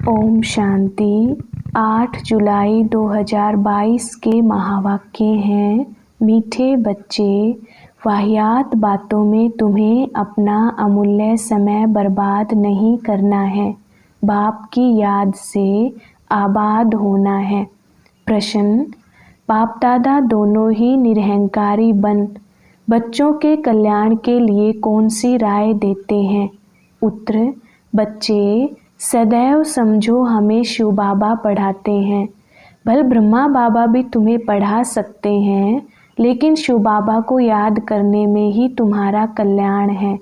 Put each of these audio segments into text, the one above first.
ओम शांति। 8 जुलाई 2022 के महावाक्य हैं। मीठे बच्चे, वाहियात बातों में तुम्हें अपना अमूल्य समय बर्बाद नहीं करना है। बाप की याद से आबाद होना है। प्रश्न: बाप दादा दोनों ही निरहंकारी बन बच्चों के कल्याण के लिए कौन सी राय देते हैं? उत्तर: बच्चे, सदैव समझो हमें शिव बाबा पढ़ाते हैं। भले ब्रह्मा बाबा भी तुम्हें पढ़ा सकते हैं, लेकिन शिव बाबा को याद करने में ही तुम्हारा कल्याण है।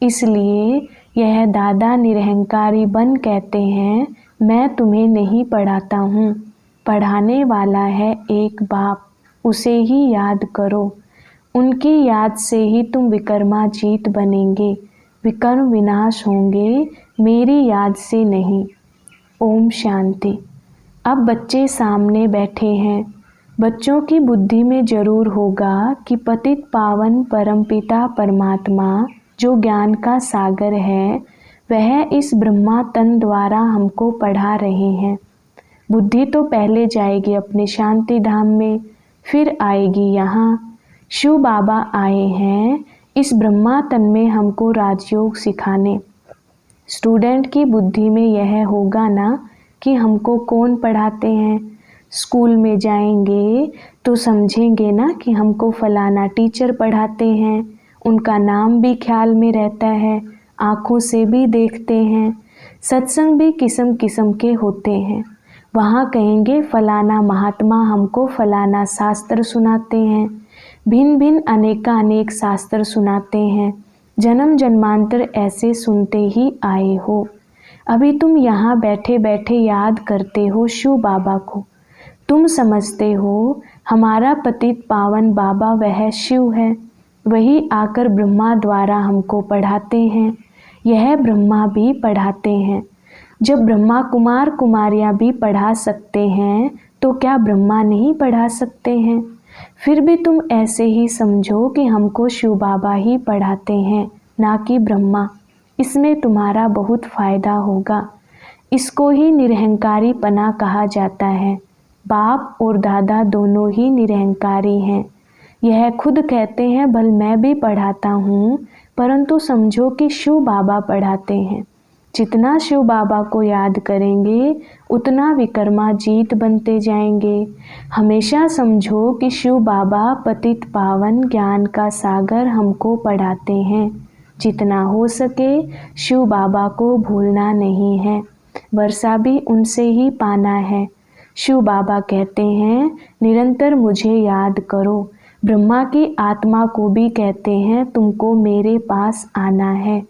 इसलिए यह दादा निरहंकारी बन कहते हैं, मैं तुम्हें नहीं पढ़ाता हूँ। पढ़ाने वाला है एक बाप, उसे ही याद करो। उनकी याद से ही तुम विकर्माजीत बनेंगे, विकर्म विनाश होंगे, मेरी याद से नहीं। ओम शांति। अब बच्चे सामने बैठे हैं। बच्चों की बुद्धि में जरूर होगा कि पतित पावन परमपिता परमात्मा जो ज्ञान का सागर है, वह इस ब्रह्मा तन द्वारा हमको पढ़ा रहे हैं। बुद्धि तो पहले जाएगी अपने शांति धाम में, फिर आएगी यहाँ। शिव बाबा आए हैं इस ब्रह्मा तन में हमको राजयोग सिखाने। स्टूडेंट की बुद्धि में यह होगा ना कि हमको कौन पढ़ाते हैं। स्कूल में जाएंगे तो समझेंगे ना कि हमको फलाना टीचर पढ़ाते हैं। उनका नाम भी ख्याल में रहता है, आँखों से भी देखते हैं। सत्संग भी किस्म किस्म के होते हैं। वहाँ कहेंगे फलाना महात्मा हमको फलाना शास्त्र सुनाते हैं। भिन्न भिन्न अनेक शास्त्र सुनाते हैं। जन्म जन्मांतर ऐसे सुनते ही आए हो। अभी तुम यहाँ बैठे बैठे याद करते हो शिव बाबा को। तुम समझते हो हमारा पतित पावन बाबा वह शिव है। वही आकर ब्रह्मा द्वारा हमको पढ़ाते हैं। यह ब्रह्मा भी पढ़ाते हैं। जब ब्रह्मा कुमार कुमारियाँ भी पढ़ा सकते हैं, तो क्या ब्रह्मा नहीं पढ़ा सकते हैं? फिर भी तुम ऐसे ही समझो कि हमको शिव बाबा ही पढ़ाते हैं, ना कि ब्रह्मा। इसमें तुम्हारा बहुत फायदा होगा। इसको ही निरहंकारी पना कहा जाता है। बाप और दादा दोनों ही निरहंकारी हैं। यह खुद कहते हैं भल मैं भी पढ़ाता हूँ, परंतु समझो कि शिव बाबा पढ़ाते हैं। जितना शिव बाबा को याद करेंगे, उतना विकर्माजीत बनते जाएंगे। हमेशा समझो कि शिव बाबा पतित पावन ज्ञान का सागर हमको पढ़ाते हैं। जितना हो सके शिव बाबा को भूलना नहीं है। वर्षा भी उनसे ही पाना है। शिव बाबा कहते हैं निरंतर मुझे याद करो। ब्रह्मा की आत्मा को भी कहते हैं तुमको मेरे पास आना है।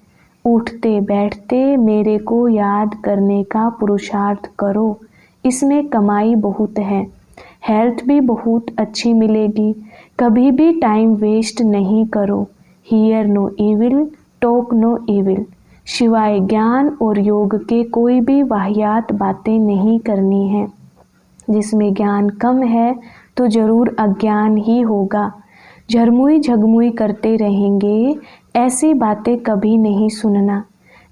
उठते बैठते मेरे को याद करने का पुरुषार्थ करो। इसमें कमाई बहुत है, हेल्थ भी बहुत अच्छी मिलेगी। कभी भी टाइम वेस्ट नहीं करो। Hear no evil, talk no evil. शिवाय ज्ञान और योग के कोई भी वाहियात बातें नहीं करनी है। जिसमें ज्ञान कम है तो जरूर अज्ञान ही होगा। झरमुई झगमुई करते रहेंगे, ऐसी बातें कभी नहीं सुनना।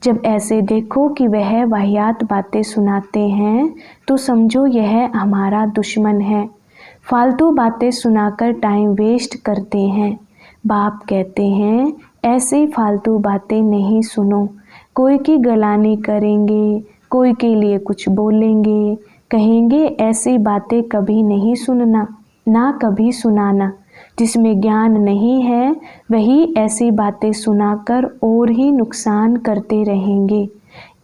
जब ऐसे देखो कि वह वाहियात बातें सुनाते हैं, तो समझो यह हमारा दुश्मन है। फालतू बातें सुनाकर टाइम वेस्ट करते हैं। बाप कहते हैं ऐसी फालतू बातें नहीं सुनो। कोई की गलानी करेंगे, कोई के लिए कुछ बोलेंगे, कहेंगे ऐसी बातें कभी नहीं सुनना, ना कभी सुनाना। जिसमें ज्ञान नहीं है वही ऐसी बातें सुनाकर और ही नुकसान करते रहेंगे।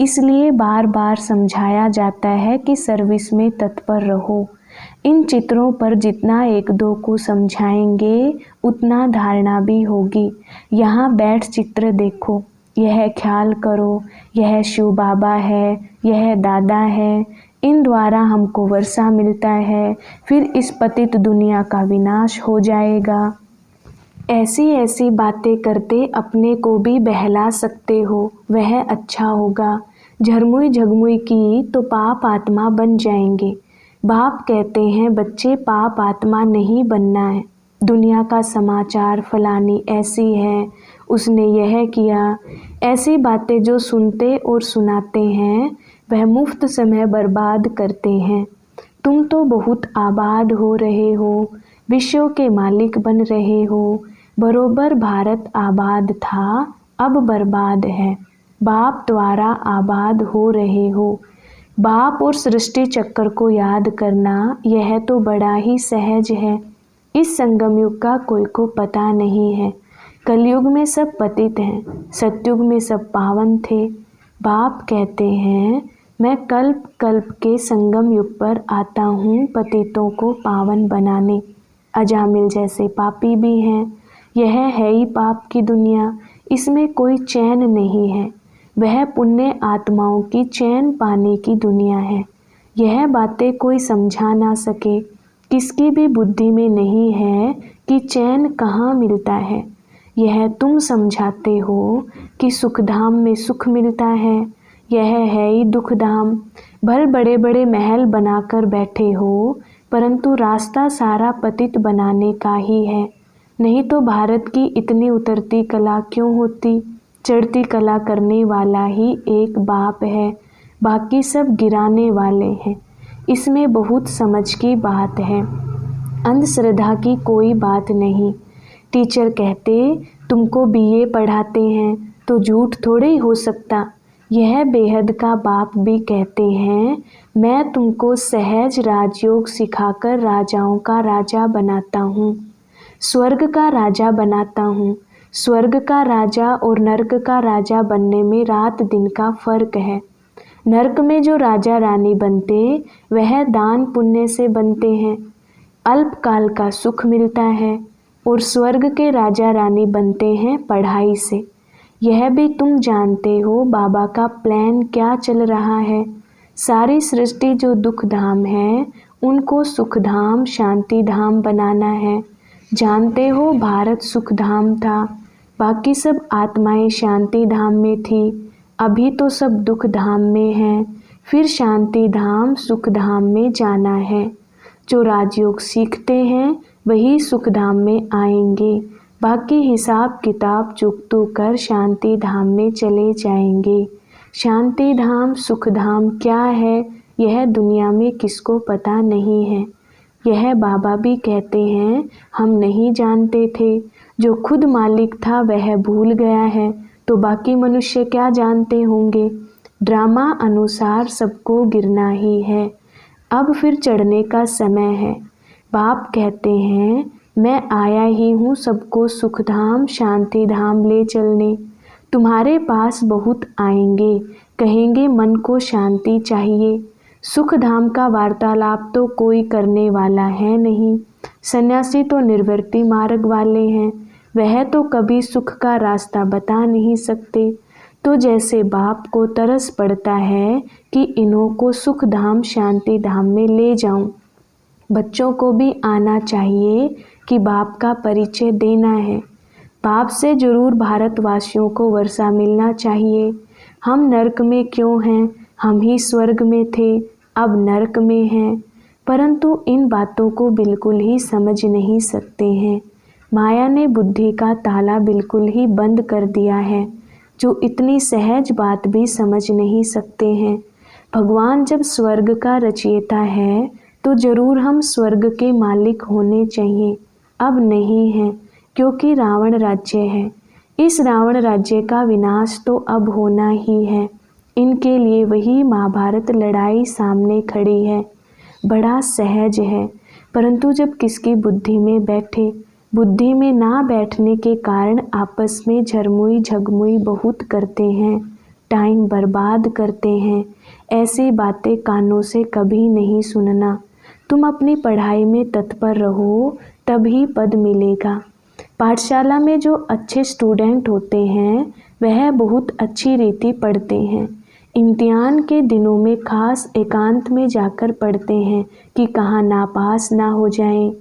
इसलिए बार बार समझाया जाता है कि सर्विस में तत्पर रहो। इन चित्रों पर जितना एक दो को समझाएंगे, उतना धारणा भी होगी। यहाँ बैठ चित्र देखो, यह ख्याल करो, यह शिव बाबा है, यह दादा है। इन द्वारा हमको वर्षा मिलता है, फिर इस पतित दुनिया का विनाश हो जाएगा। ऐसी ऐसी बातें करते अपने को भी बहला सकते हो, वह अच्छा होगा। झरमुई झगमुई की तो पाप आत्मा बन जाएंगे। बाप कहते हैं बच्चे पाप आत्मा नहीं बनना है। दुनिया का समाचार फलानी ऐसी है, उसने यह किया, ऐसी बातें जो सुनते और सुनाते हैं, वह मुफ्त समय बर्बाद करते हैं। तुम तो बहुत आबाद हो रहे हो, विश्व के मालिक बन रहे हो। बरोबर भारत आबाद था, अब बर्बाद है। बाप द्वारा आबाद हो रहे हो। बाप और सृष्टि चक्र को याद करना, यह तो बड़ा ही सहज है। इस संगम युग का कोई को पता नहीं है। कलयुग में सब पतित हैं, सतयुग में सब पावन थे। बाप कहते हैं, मैं कल्प कल्प के संगम युग पर आता हूँ पतितों को पावन बनाने। अजामिल जैसे पापी भी हैं। यह है ही पाप की दुनिया, इसमें कोई चैन नहीं है। वह पुण्य आत्माओं की चैन पाने की दुनिया है। यह बातें कोई समझा ना सके, किसकी भी बुद्धि में नहीं है कि चैन कहाँ मिलता है। यह तुम समझाते हो कि सुखधाम में सुख मिलता है, यह है ही दुखधाम। भल बड़े बड़े महल बनाकर बैठे हो, परंतु रास्ता सारा पतित बनाने का ही है। नहीं तो भारत की इतनी उतरती कला क्यों होती। चढ़ती कला करने वाला ही एक बाप है, बाकी सब गिराने वाले हैं। इसमें बहुत समझ की बात है, अंधश्रद्धा की कोई बात नहीं। टीचर कहते तुमको बीए पढ़ाते हैं तो झूठ थोड़े ही हो सकता। यह बेहद का बाप भी कहते हैं, मैं तुमको सहज राजयोग सिखाकर राजाओं का राजा बनाता हूँ, स्वर्ग का राजा बनाता हूँ। स्वर्ग का राजा और नर्क का राजा बनने में रात दिन का फर्क है। नर्क में जो राजा रानी बनते वह दान पुण्य से बनते हैं, अल्पकाल का सुख मिलता है। और स्वर्ग के राजा रानी बनते हैं पढ़ाई से। यह भी तुम जानते हो बाबा का प्लान क्या चल रहा है। सारी सृष्टि जो दुख धाम है उनको सुख धाम शांति धाम बनाना है। जानते हो भारत सुख धाम था, बाकी सब आत्माएं शांति धाम में थी। अभी तो सब दुख धाम में हैं, फिर शांति धाम सुख धाम में जाना है। जो राजयोग सीखते हैं वही सुख धाम में आएंगे, बाकी हिसाब किताब चुकतू कर शांति धाम में चले जाएंगे। शांति धाम सुख धाम क्या है यह दुनिया में किसको पता नहीं है। यह बाबा भी कहते हैं, हम नहीं जानते थे। जो खुद मालिक था वह भूल गया है, तो बाकी मनुष्य क्या जानते होंगे। ड्रामा अनुसार सबको गिरना ही है, अब फिर चढ़ने का समय है। बाप कहते हैं, मैं आया ही हूँ सबको सुख धाम शांति धाम ले चलने। तुम्हारे पास बहुत आएंगे, कहेंगे मन को शांति चाहिए। सुख धाम का वार्तालाप तो कोई करने वाला है नहीं। सन्यासी तो निर्वृत्ति मार्ग वाले हैं, वह तो कभी सुख का रास्ता बता नहीं सकते। तो जैसे बाप को तरस पड़ता है कि इन्हों को सुख धाम शांति धाम में ले जाऊं, बच्चों को भी आना चाहिए कि बाप का परिचय देना है। बाप से जरूर भारतवासियों को वर्षा मिलना चाहिए। हम नरक में क्यों हैं, हम ही स्वर्ग में थे, अब नरक में हैं। परंतु इन बातों को बिल्कुल ही समझ नहीं सकते हैं। माया ने बुद्धि का ताला बिल्कुल ही बंद कर दिया है, जो इतनी सहज बात भी समझ नहीं सकते हैं। भगवान जब स्वर्ग का रचयिता है तो जरूर हम स्वर्ग के मालिक होने चाहिए। अब नहीं है, क्योंकि रावण राज्य है। इस रावण राज्य का विनाश तो अब होना ही है। इनके लिए वही महाभारत लड़ाई सामने खड़ी है। बड़ा सहज है, परंतु जब किसकी बुद्धि में बैठे, बुद्धि में ना बैठने के कारण आपस में झरमुई झगमुई बहुत करते हैं, टाइम बर्बाद करते हैं। ऐसी बातें कानों से कभी नहीं सुनना। तुम अपनी पढ़ाई में तत्पर रहो, तभी पद मिलेगा। पाठशाला में जो अच्छे स्टूडेंट होते हैं वह बहुत अच्छी रीति पढ़ते हैं। इम्तिहान के दिनों में खास एकांत में जाकर पढ़ते हैं कि कहाँ नापास ना हो जाएं।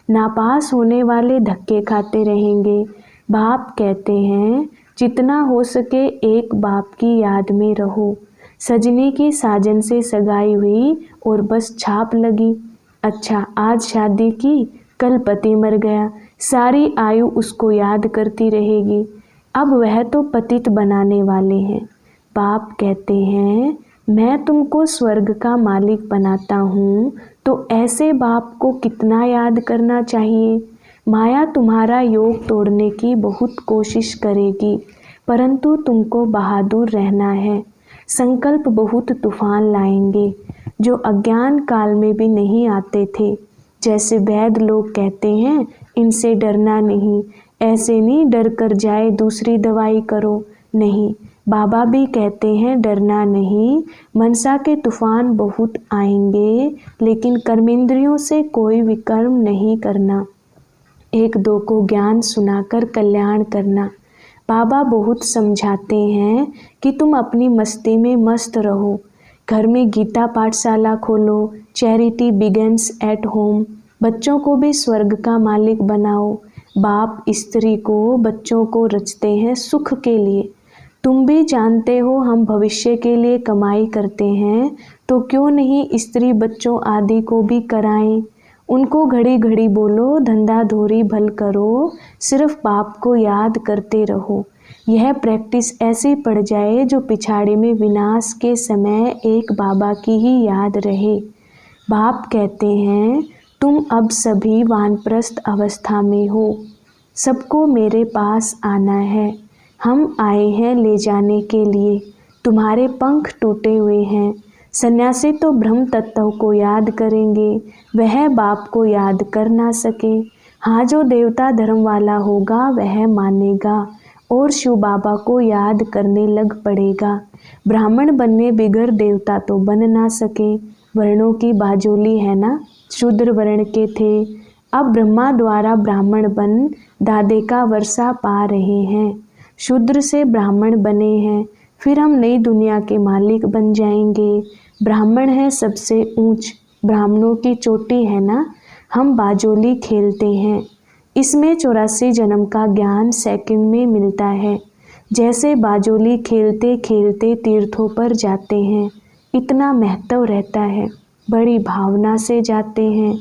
नापास होने वाले धक्के खाते रहेंगे। बाप कहते हैं, जितना हो सके एक बाप की याद में रहो। सजनी की साजन से सगाई हुई और बस छाप लगी। अच्छा, आज शादी की, कल पति मर गया, सारी आयु उसको याद करती रहेगी। अब वह तो पतित बनाने वाले हैं। बाप कहते हैं, मैं तुमको स्वर्ग का मालिक बनाता हूँ, तो ऐसे बाप को कितना याद करना चाहिए। माया तुम्हारा योग तोड़ने की बहुत कोशिश करेगी, परंतु तुमको बहादुर रहना है। संकल्प बहुत तूफान लाएंगे, जो अज्ञान काल में भी नहीं आते थे। जैसे वैद्य लोग कहते हैं, इनसे डरना नहीं, ऐसे नहीं डर कर जाए दूसरी दवाई करो। नहीं, बाबा भी कहते हैं डरना नहीं, मनसा के तूफान बहुत आएंगे, लेकिन कर्मेंद्रियों से कोई विकर्म नहीं करना। एक दो को ज्ञान सुनाकर कल्याण करना। बाबा बहुत समझाते हैं कि तुम अपनी मस्ती में मस्त रहो। घर में गीता पाठशाला खोलो, चैरिटी बिगिंस एट होम। बच्चों को भी स्वर्ग का मालिक बनाओ। बाप स्त्री को, बच्चों को रचते हैं सुख के लिए। तुम भी जानते हो हम भविष्य के लिए कमाई करते हैं, तो क्यों नहीं स्त्री बच्चों आदि को भी कराएं। उनको घड़ी घड़ी बोलो, धंधा धोरी भल करो, सिर्फ बाप को याद करते रहो। यह प्रैक्टिस ऐसी पड़ जाए जो पिछाड़ी में विनाश के समय एक बाबा की ही याद रहे। बाप कहते हैं, तुम अब सभी वानप्रस्थ अवस्था में हो, सबको मेरे पास आना है। हम आए हैं ले जाने के लिए। तुम्हारे पंख टूटे हुए हैं। सन्यासी तो ब्रह्म तत्व को याद करेंगे, वह बाप को याद कर ना सके। हाँ, जो देवता धर्म वाला होगा वह मानेगा और शिव बाबा को याद करने लग पड़ेगा। ब्राह्मण बनने बिगर देवता तो बन ना सके। वर्णों की बाजोली है ना, शूद्र वर्ण के थे, अब ब्रह्मा द्वारा ब्राह्मण बन दादे का वर्षा पा रहे हैं। शूद्र से ब्राह्मण बने हैं, फिर हम नई दुनिया के मालिक बन जाएंगे। ब्राह्मण है सबसे ऊंच, ब्राह्मणों की चोटी है ना। हम बाजोली खेलते हैं, इसमें 84 जन्म का ज्ञान सेकंड में मिलता है। जैसे बाजोली खेलते खेलते तीर्थों पर जाते हैं, इतना महत्व रहता है, बड़ी भावना से जाते हैं।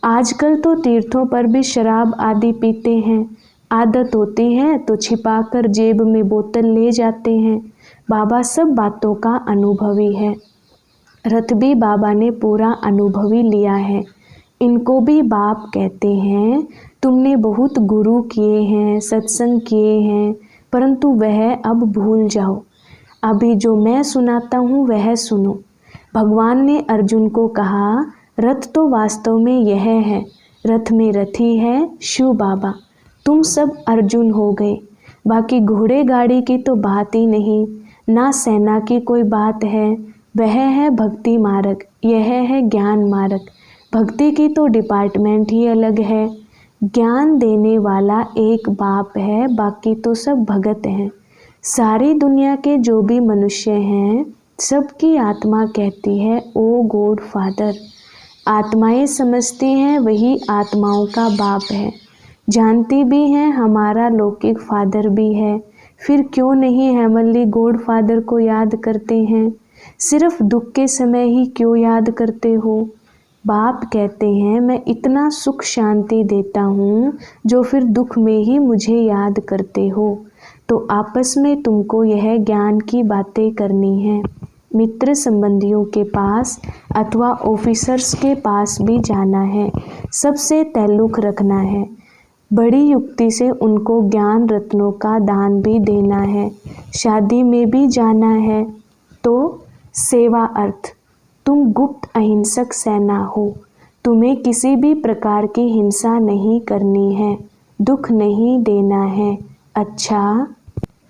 आजकल तो तीर्थों पर भी शराब आदि पीते हैं। आदत होती है तो छिपाकर जेब में बोतल ले जाते हैं। बाबा सब बातों का अनुभवी है। रथ भी बाबा ने पूरा अनुभवी लिया है। इनको भी बाप कहते हैं, तुमने बहुत गुरु किए हैं, सत्संग किए हैं, परंतु वह अब भूल जाओ। अभी जो मैं सुनाता हूँ वह सुनो। भगवान ने अर्जुन को कहा, रथ तो वास्तव में यह है, रथ में रथी है शिव बाबा। तुम सब अर्जुन हो गए। बाकी घोड़े गाड़ी की तो बात ही नहीं, ना सेना की कोई बात है। वह है भक्ति मार्ग, यह है ज्ञान मार्ग। भक्ति की तो डिपार्टमेंट ही अलग है। ज्ञान देने वाला एक बाप है, बाकी तो सब भगत हैं। सारी दुनिया के जो भी मनुष्य हैं, सबकी आत्मा कहती है, ओ गॉड फादर। आत्माएं समझती हैं वही आत्माओं का बाप है। जानती भी हैं हमारा लौकिक फादर भी है। फिर क्यों नहीं हेवनली गॉड फादर को याद करते हैं? सिर्फ दुख के समय ही क्यों याद करते हो? बाप कहते हैं, मैं इतना सुख शांति देता हूँ जो फिर दुख में ही मुझे याद करते हो। तो आपस में तुमको यह ज्ञान की बातें करनी है। मित्र संबंधियों के पास अथवा ऑफिसर्स के पास भी जाना है, सबसे ताल्लुक़ रखना है। बड़ी युक्ति से उनको ज्ञान रत्नों का दान भी देना है। शादी में भी जाना है तो सेवा अर्थ। तुम गुप्त अहिंसक सेना हो। तुम्हें किसी भी प्रकार की हिंसा नहीं करनी है, दुख नहीं देना है। अच्छा,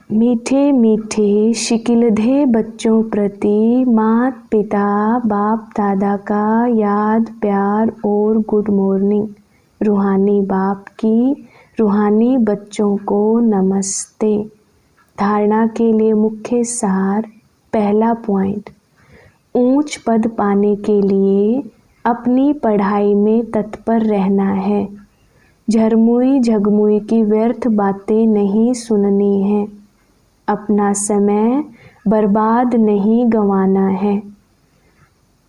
मीठे मीठे शिकिलधे बच्चों प्रति माता पिता बाप दादा का याद प्यार और गुड मॉर्निंग। रूहानी बाप की रूहानी बच्चों को नमस्ते। धारणा के लिए मुख्य सार। पहला पॉइंट, ऊंच पद पाने के लिए अपनी पढ़ाई में तत्पर रहना है। झरमुई झगमुई की व्यर्थ बातें नहीं सुननी है। अपना समय बर्बाद नहीं गंवाना है।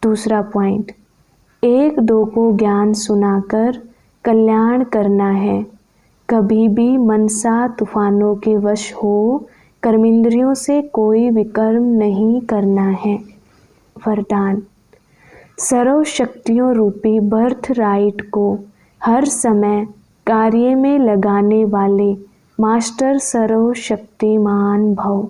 दूसरा पॉइंट, एक दो को ज्ञान सुनाकर कल्याण करना है। कभी भी मनसा तूफानों के वश हो कर्मेंद्रियों से कोई विकर्म नहीं करना है। वरदान। सर्वशक्तियों रूपी बर्थ राइट को हर समय कार्य में लगाने वाले मास्टर सर्वशक्तिमान भव।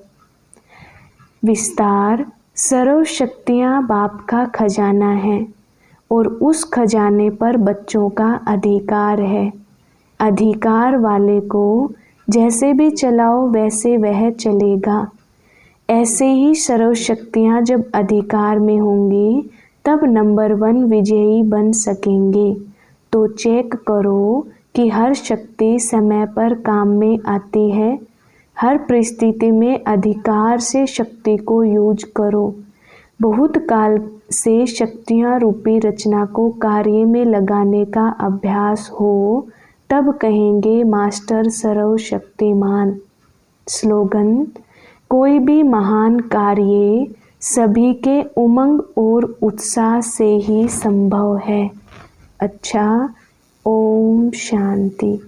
विस्तार। सर्वशक्तियाँ बाप का खजाना है और उस खजाने पर बच्चों का अधिकार है। अधिकार वाले को जैसे भी चलाओ वैसे वह चलेगा। ऐसे ही सर्वशक्तियाँ जब अधिकार में होंगी तब नंबर 1 विजयी बन सकेंगे। तो चेक करो कि हर शक्ति समय पर काम में आती है। हर परिस्थिति में अधिकार से शक्ति को यूज करो। बहुत काल से शक्तियाँ रूपी रचना को कार्य में लगाने का अभ्यास हो तब कहेंगे मास्टर सर्वशक्तिमान। स्लोगन। कोई भी महान कार्य सभी के उमंग और उत्साह से ही संभव है। अच्छा, ओम शांति।